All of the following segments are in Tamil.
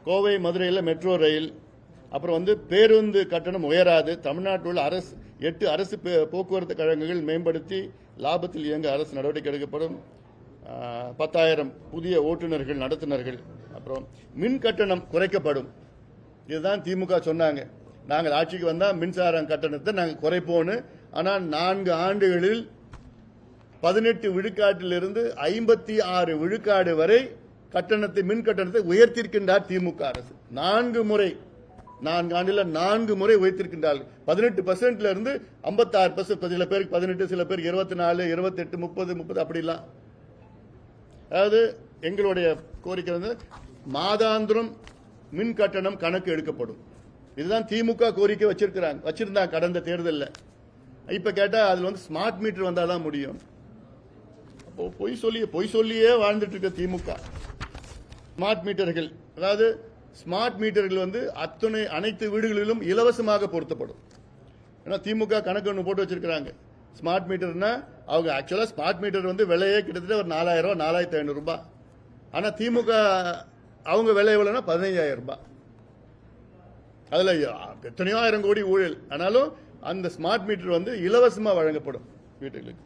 கோவை மதுரையில் மெட்ரோ ரயில், அப்புறம் வந்து பேருந்து கட்டணம் உயராது. தமிழ்நாட்டில் உள்ள 8 அரசு போக்குவரத்து கழகங்கள் மேம்படுத்தி லாபத்தில் இயங்க அரசு நடவடிக்கை எடுக்கப்படும். 10,000 புதிய ஓட்டுநர்கள் நடத்துனர்கள். அப்புறம் மின் கட்டணம் குறைக்கப்படும். இதுதான் திமுக சொன்னாங்க. நாங்கள் ஆட்சிக்கு வந்தால் மின்சார கட்டணத்தை நாங்கள் குறைப்போன்னு. ஆனால் 4 ஆண்டுகளில் 18 விழுக்காட்டிலிருந்து 56 விழுக்காடு வரை மின் கட்டணத்தை உயர்த்திருக்கின்றார் திமுக அரசு. 4 முறை 4 ஆண்டுல 4 முறை உயர்த்திருக்கின்றார்கள். 18% இருந்து 56%. சில பேருக்கு 18, சில பேருக்கு 24, 28, 30 அப்படிலாம். அதாவது எங்களுடைய கோரிக்கை வந்து மாதாந்திரம் மின் கட்டணம் கணக்கு எடுக்கப்படும். இதுதான் திமுக கோரிக்கை வச்சிருந்தாங்க கடந்த தேர்தலில். இப்ப கேட்டா அதுல வந்து ஸ்மார்ட் மீட்டர் வந்தாதான் முடியும். அப்போ பொய் சொல்லியே வாழ்ந்துட்டு இருக்க திமுக. ஸ்மார்ட் மீட்டர்கள், அதாவது ஸ்மார்ட் மீட்டர்கள் வந்து அனைத்து வீடுகளிலும் இலவசமாக பொருத்தப்படும். ஏன்னா திமுக கணக்கு ஒன்று போட்டு வச்சிருக்காங்க. ஸ்மார்ட் மீட்டர்னா அவங்க ஆக்சுவலா ஸ்மார்ட் மீட்டர் வந்து விலையே கிட்டத்தட்ட ஒரு 4,000 ரூபாய், 4,500 ரூபாய். ஆனா திமுக அவங்க விலை எவ்வளவுனா 15,000 ரூபாய். அதுல எத்தனையோ 1000 கோடி ஊழல். ஆனாலும் அந்த ஸ்மார்ட் மீட்டர் வந்து இலவசமா வழங்கப்படும் வீட்டுகளுக்கு.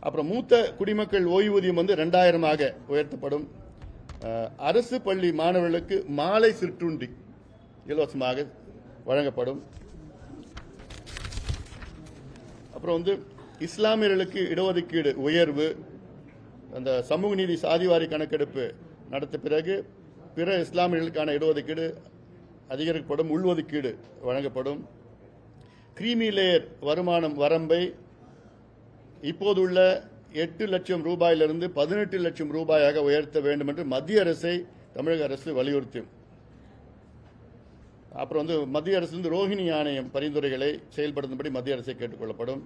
அப்புறம் மூத்த குடிமக்கள் ஓய்வூதியம் வந்து 2000 உயர்த்தப்படும். அரசு பள்ளி மாணவர்களுக்கு மாலை சிற்றுண்டி இலவசமாக வழங்கப்படும். அப்புறம் வந்து இஸ்லாமியர்களுக்கு இடஒதுக்கீடு உயர்வு. அந்த சமூக நீதி சாதிவாரி கணக்கெடுப்பு நடத்த பிறகு பிற இஸ்லாமியர்களுக்கான இடஒதுக்கீடு அதிகரிக்கப்படும். உள்ஒதுக்கீடு வழங்கப்படும். கிரீமி லேயர் வருமானம் வரம்பை இப்போதுள்ள 8 லட்சம் ரூபாயிலிருந்து 18 லட்சம் ரூபாயாக உயர்த்த வேண்டும் என்று மத்திய அரசை தமிழக அரசு வலியுறுத்தும். அப்புறம் வந்து மத்திய அரசு ரோஹிணி ஆணையம் பரிந்துரைகளை செயல்படுத்தும்படி மத்திய அரசை கேட்டுக் கொள்ளப்படும்.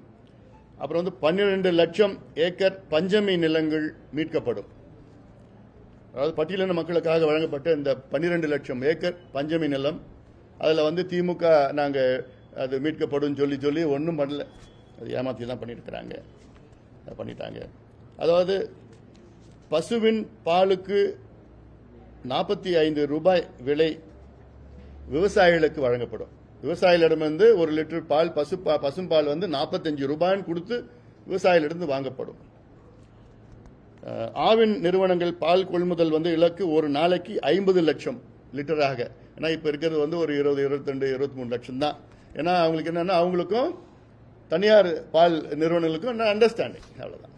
அப்புறம் வந்து 12 லட்சம் ஏக்கர் பஞ்சமி நிலங்கள் மீட்கப்படும். அதாவது பட்டியலின மக்களுக்காக வழங்கப்பட்ட இந்த 12 லட்சம் ஏக்கர் பஞ்சமி நிலம், அதில் வந்து திமுக நாங்கள் அது மீட்கப்படும் சொல்லி ஒன்றும் பண்ணல. அது ஏமாத்தி தான் பண்ணிட்டாங்க. அதாவது பசுவின் பாலுக்கு 45 ரூபாய் விலை விவசாயிகளுக்கு வழங்கப்படும். விவசாயிகளிடமிருந்து 1 லிட்டர் பால் பசும்பால் வந்து 45 ரூபாய்னு கொடுத்து விவசாயிகளிடம் வாங்கப்படும். ஆவின் நிறுவனங்கள் பால் கொள்முதல் வந்து இலக்கு ஒரு நாளைக்கு 50 லட்சம் லிட்டராக. ஏன்னா இப்ப இருக்கிறது வந்து ஒரு 20, 22, 23 லட்சம் தான். ஏன்னா அவங்களுக்கு என்னன்னா அவங்களுக்கும் தனியார் பால் நிறுவனங்களுக்கும் அண்டர்ஸ்டாண்டிங் அவ்வளவுதான்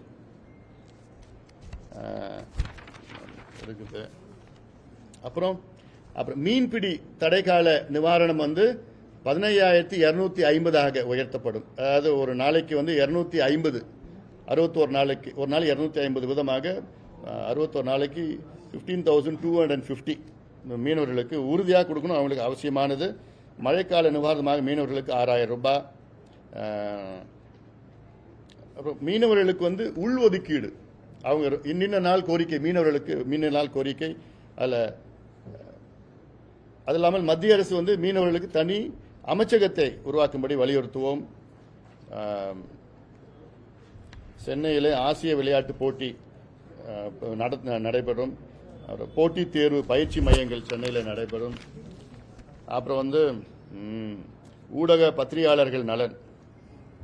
இருக்குது. அப்புறம் மீன்பிடி தடைக்கால நிவாரணம் வந்து 15,250 உயர்த்தப்படும். அதாவது ஒரு நாளைக்கு வந்து 250, 61 நாளைக்கு, ஒரு நாள் 250 விதமாக 61 நாளைக்கு 15,250 மீனவர்களுக்கு உறுதியாக கொடுக்கணும். அவங்களுக்கு அவசியமானது. மழைக்கால நிவாரணமாக மீனவர்களுக்கு 6,000 ரூபாய். அப்புறம் மீனவர்களுக்கு வந்து உள்ஒதுக்கீடு, அவங்க இன்னின்ன நாள் கோரிக்கை, மீனவர்களுக்கு மீன நாள் கோரிக்கை. அது இல்லாமல் மத்திய அரசு வந்து மீனவர்களுக்கு தனி அமைச்சகத்தை உருவாக்கும்படி வலியுறுத்துவோம். சென்னையில் ஆசிய விளையாட்டு போட்டி நடைபெறும். போட்டித் தேர்வு பயிற்சி மையங்கள் சென்னையில் நடைபெறும். அப்புறம் வந்து ஊடக பத்திரிகையாளர்கள் நலன்,